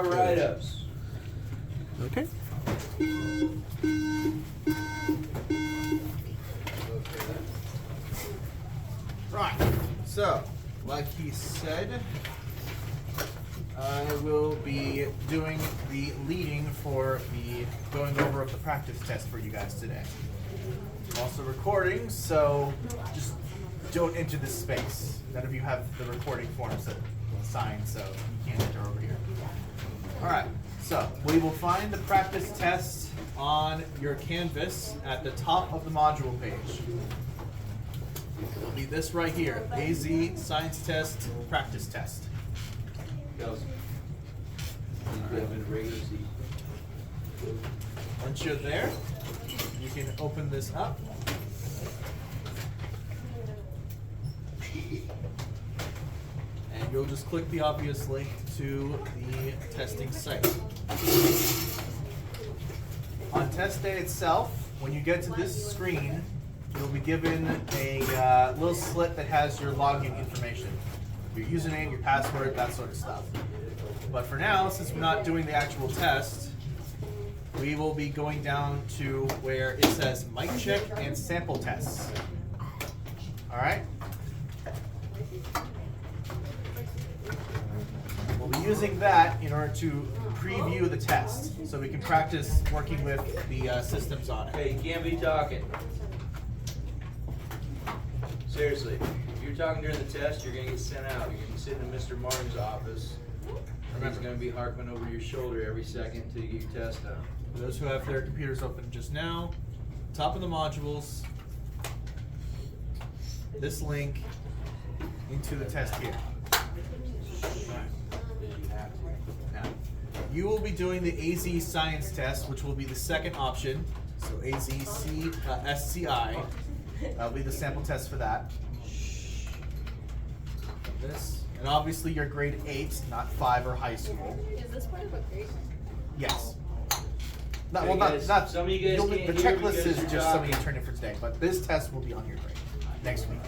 Write-ups. Okay. Right. So, like he said, I will be doing the leading for the going over of the practice test for you guys today. I'm also recording, so just don't enter this space. None of you have the recording forms that sign, so you can't enter over here. Alright, so we will find the practice test on your canvas at the top of the module page. It'll be this right here, AZ Science Test Practice Test. Once you're there, you can open this up. And you'll just click the obvious link to the testing site. On test day itself, when you get to this screen, you'll be given a little slit that has your login information. Your username, your password, that sort of stuff. But for now, since we're not doing the actual test, we will be going down to where it says mic check and sample tests. Alright? We'll be using that in order to preview the test, so we can practice working with the systems on it. Hey, you can't be talking. Seriously, if you're talking during the test, you're gonna get sent out. You're gonna be sitting in Mr. Martin's office. And he's gonna be harping over your shoulder every second until you get your test done. For those who have their computers open just now, top of the modules, this link into the test here. Now, you will be doing the AZ Science Test, which will be the second option. So SCI, that'll be the sample test for that. This, and obviously you're grade 8, not 5 or high school. Is this part of a grade? Yes. Not, Hey well, guys, not some of you guys the can't hear checklist because is you're just something you talking. turn in for today, but this test will be on your grade next week.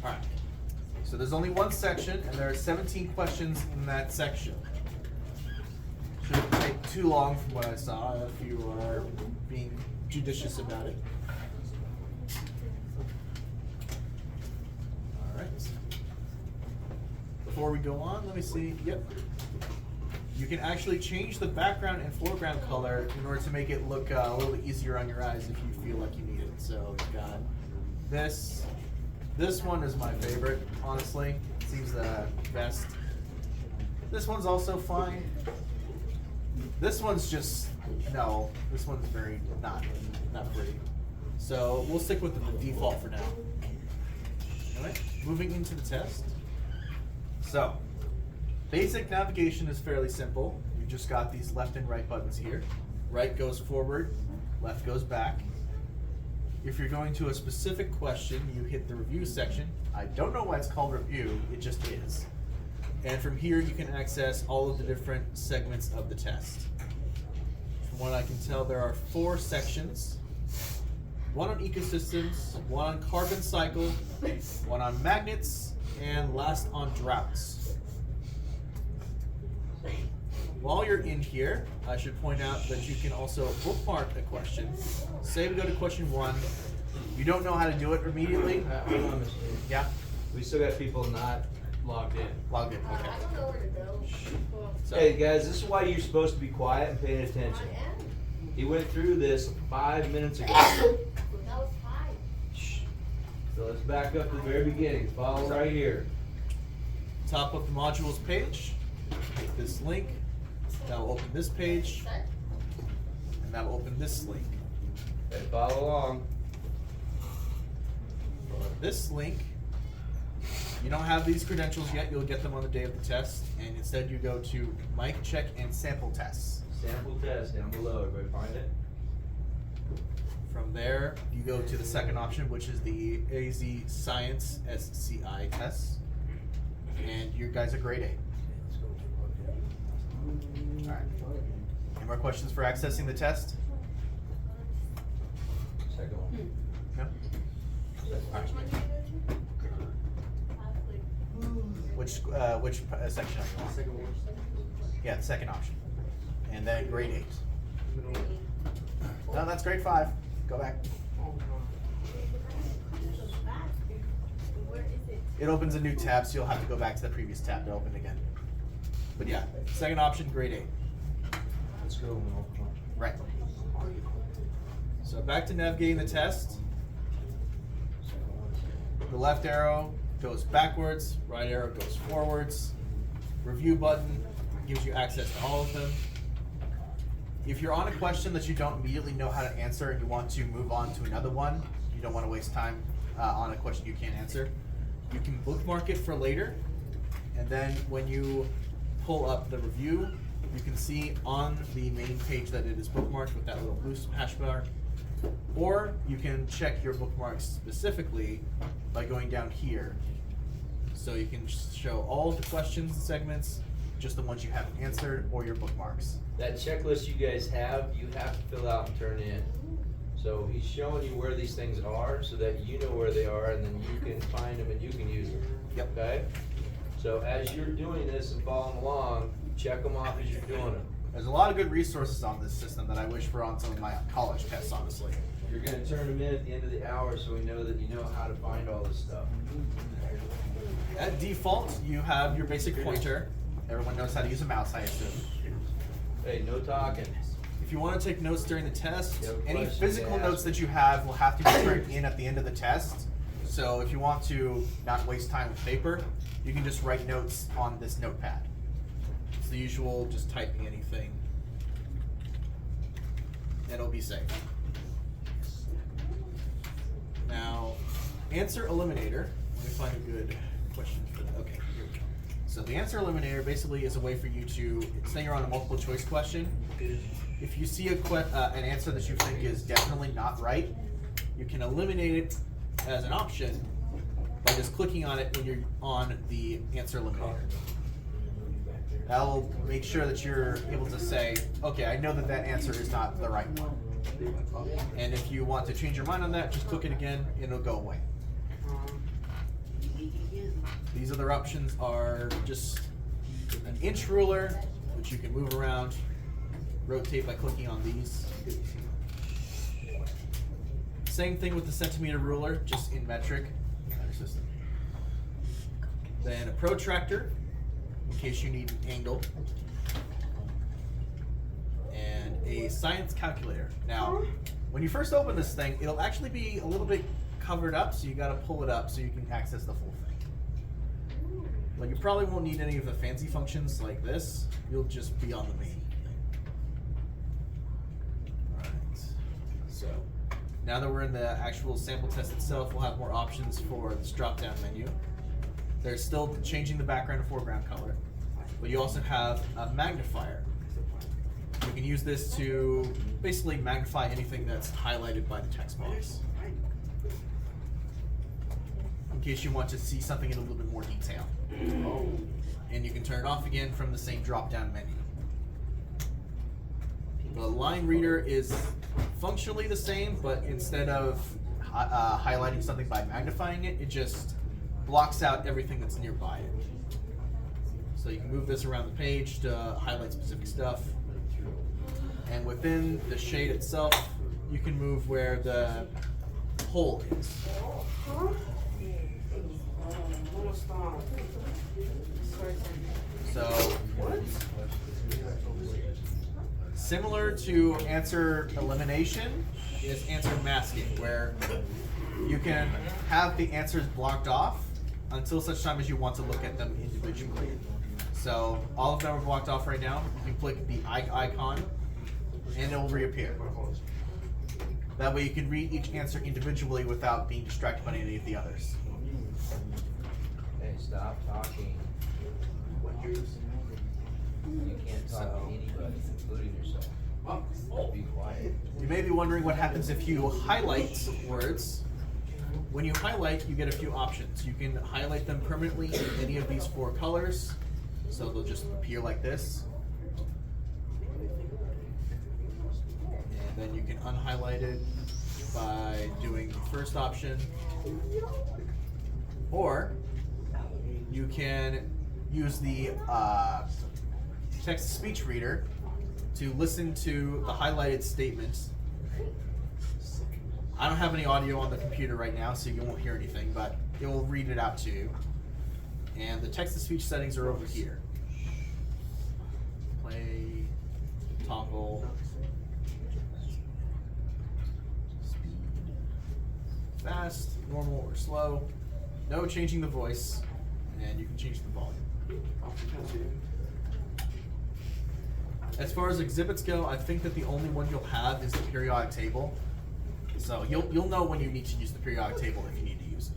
Alright. So there's only one section, and there are 17 questions in that section. Shouldn't take too long from what I saw if you are being judicious about it. Alright. Before we go on, let me see. Yep. You can actually change the background and foreground color in order to make it look a little bit easier on your eyes if you feel like you need it. So you've got this. This one is my favorite, honestly. It seems the best. This one's also fine. This one's just, no, this one's very not pretty. So we'll stick with the default for now. Alright, moving into the test. So, basic navigation is fairly simple. You've just got these left and right buttons here. Right goes forward, left goes back. If you're going to a specific question, you hit the review section. I don't know why it's called review, it just is. And from here you can access all of the different segments of the test. From what I can tell, there are 4 sections. One on ecosystems, one on carbon cycle, one on magnets, and last on droughts. While you're in here, I should point out that you can also bookmark a question. Say we go to question 1. You don't know how to do it immediately. Hold on, Mr. Yeah? We still got people not logged in. Logged in, I okay. don't know where to go. So, Hey guys, this is why you're supposed to be quiet and paying attention. He went through this 5 minutes ago. That was fine. Shh. So let's back up to the very beginning. Follow right here. top of the modules page, hit this link. That will open this page, and that will open this link. Okay, follow along. This link, you don't have these credentials yet, you'll get them on the day of the test, and instead you go to mic check and sample tests. Sample test down below. Everybody find it? From there, you go to the second option, which is the AZ Science SCI test, and you guys are grade 8. Alright. Any more questions for accessing the test? Second one. No? Which one do you go to? Which section are you on? Second one. Yeah, the second option. And then grade 8. No, that's grade 5. Go back. Where is it? It opens a new tab, so you'll have to go back to the previous tab to open again. But yeah, second option, grade 8. Let's go. Right. So back to navigating the test. The left arrow goes backwards, right arrow goes forwards. Review button gives you access to all of them. If you're on a question that you don't immediately know how to answer and you want to move on to another one, you don't want to waste time on a question you can't answer, you can bookmark it for later, and then when you pull up the review, you can see on the main page that it is bookmarked with that little blue hash bar, or you can check your bookmarks specifically by going down here. So you can show all of the questions and segments, just the ones you haven't answered, or your bookmarks. That checklist you guys have, you have to fill out and turn in. So he's showing you where these things are so that you know where they are, and then you can find them and you can use them. Yep. Okay? So as you're doing this and following along, check them off as you're doing them. There's a lot of good resources on this system that I wish were on some of my college tests, honestly. You're gonna turn them in at the end of the hour so we know that you know how to find all this stuff. At default, you have your basic pointer. Everyone knows how to use a mouse, I assume. Hey, no talking. If you want to take notes during the test, You have any questions, physical ask. notes that you have will have to be turned in at the end of the test. So if you want to not waste time with paper, you can just write notes on this notepad. It's the usual, just typing anything. And it'll be safe. Now, answer eliminator. Let me find a good question for that. Okay, here we go. So the answer eliminator basically is a way for you to, say you're on a multiple choice question. If you see an answer that you think is definitely not right, you can eliminate it as an option by just clicking on it when you're on the answer eliminator. That'll make sure that you're able to say, okay, I know that that answer is not the right one. And if you want to change your mind on that, just click it again and it'll go away. These other options are just an inch ruler, which you can move around, rotate by clicking on these. Same thing with the centimeter ruler, just in metric. Then a protractor, in case you need an angle. And a science calculator. Now, when you first open this thing, it'll actually be a little bit covered up, so you gotta pull it up so you can access the full thing. But you probably won't need any of the fancy functions like this. You'll just be on the main thing. Alright, so now that we're in the actual sample test itself, we'll have more options for this drop-down menu. There's still changing the background and foreground color, but you also have a magnifier. You can use this to basically magnify anything that's highlighted by the text box, in case you want to see something in a little bit more detail. And you can turn it off again from the same drop-down menu. The line reader is functionally the same, but instead of highlighting something by magnifying it, it just blocks out everything that's nearby it. So you can move this around the page to highlight specific stuff. And within the shade itself, you can move where the hole is. So, similar to answer elimination is answer masking, where you can have the answers blocked off until such time as you want to look at them individually. So all of them are blocked off right now. You can click the icon and it will reappear. That way you can read each answer individually without being distracted by any of the others. Hey, stop talking. You can't talk to anybody, including yourself. Be quiet. You may be wondering what happens if you highlight words. When you highlight, you get a few options. You can highlight them permanently in any of these 4 colors, so they'll just appear like this. And then you can unhighlight it by doing the first option. Or you can use the text-to-speech reader to listen to the highlighted statements. I don't have any audio on the computer right now, so you won't hear anything, but it will read it out to you. And the text-to-speech settings are over here. Play, toggle, speed, fast, normal, or slow. No changing the voice, and you can change the volume. As far as exhibits go, I think that the only one you'll have is the periodic table. So you'll know when you need to use the periodic table if you need to use it.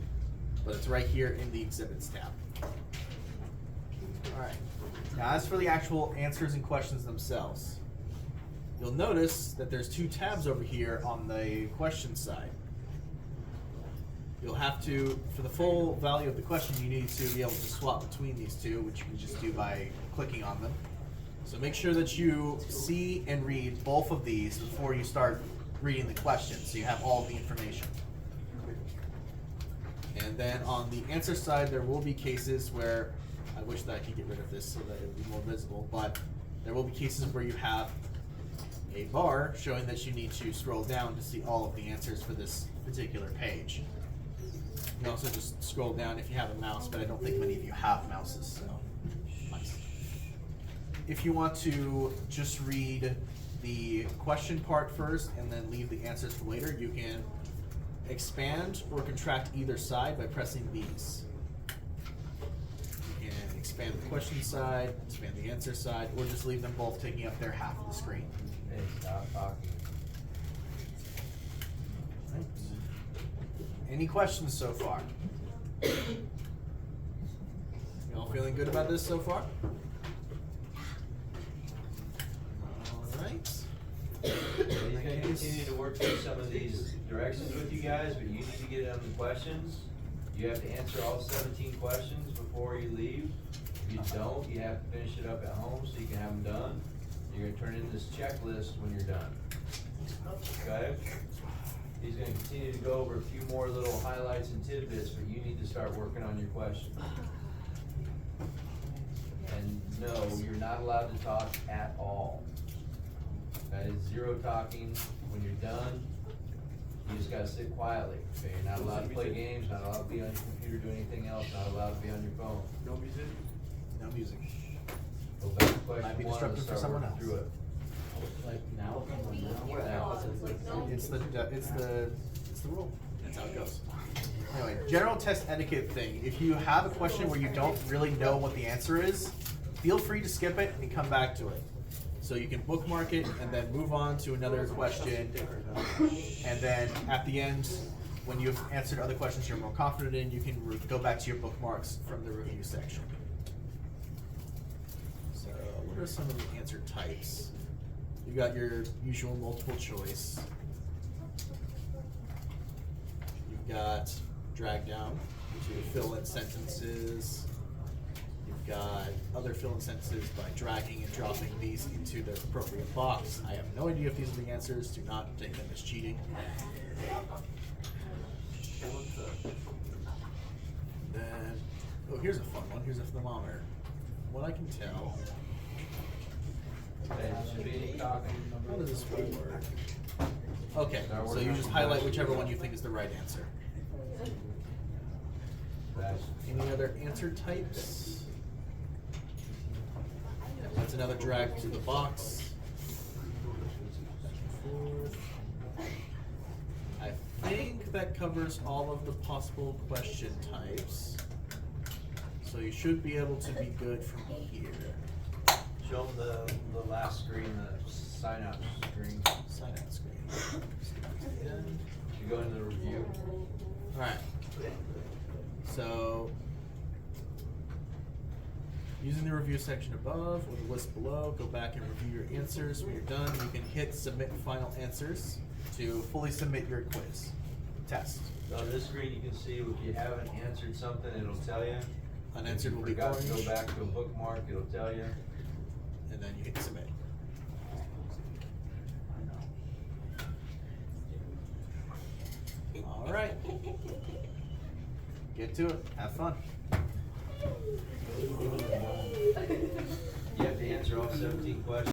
But it's right here in the exhibits tab. Alright. Now as for the actual answers and questions themselves, you'll notice that there's two tabs over here on the question side. You'll have to, for the full value of the question, you need to be able to swap between these two, which you can just do by clicking on them. So make sure that you see and read both of these before you start reading the question, so you have all the information. And then on the answer side, there will be cases where, I wish that I could get rid of this so that it would be more visible, but there will be cases where you have a bar showing that you need to scroll down to see all of the answers for this particular page. You can also just scroll down if you have a mouse, but I don't think many of you have mouses, so nice. If you want to just read the question part first and then leave the answers for later, you can expand or contract either side by pressing these. You can expand the question side, expand the answer side, or just leave them both taking up their half of the screen. Hey, stop talking. Right. Any questions so far? You all feeling good about this so far? Alright. He's gonna continue to work through some of these directions with you guys, but you need to get on the questions. You have to answer all 17 questions before you leave. If you don't, you have to finish it up at home so you can have them done. You're gonna turn in this checklist when you're done. Okay? He's gonna continue to go over a few more little highlights and tidbits, but you need to start working on your questions. And no, you're not allowed to talk at all. That is zero talking. When you're done, you just gotta sit quietly. Okay, you're not allowed to play games, not allowed to be on your computer, do anything else, not allowed to be on your phone. No music? No music. Go back to Might be question one and disruptive for start someone working else. through it. Like now, It's the rule. That's how it goes. Anyway, general test etiquette thing. If you have a question where you don't really know what the answer is, feel free to skip it and come back to it. So you can bookmark it and then move on to another question. And then at the end, when you've answered other questions you're more confident in, you can go back to your bookmarks from the review section. So what are some of the answer types? You got your usual multiple choice. You've got drag down to fill in sentences. You've got other fill-in sentences by dragging and dropping these into the appropriate box. I have no idea if these are the answers. Do not take them as cheating. Then, oh, here's a fun one. Here's a thermometer. What I can tell. Okay, should be talking. How does this work? Okay, so you just highlight whichever one you think is the right answer. Any other answer types? That's another drag to the box. I think that covers all of the possible question types. So you should be able to be good from here. Show them the last screen, the sign out screen. Sign out screen. You go into the review. Alright. So, using the review section above or the list below, go back and review your answers. When you're done, you can hit submit final answers to fully submit your quiz test. So on this screen, you can see if you haven't answered something, it'll tell you. Unanswered will If be you forgot orange, to go back to a bookmark, it'll tell you. and then you hit submit. All right. Get to it. Have fun. You have to answer all 17 questions.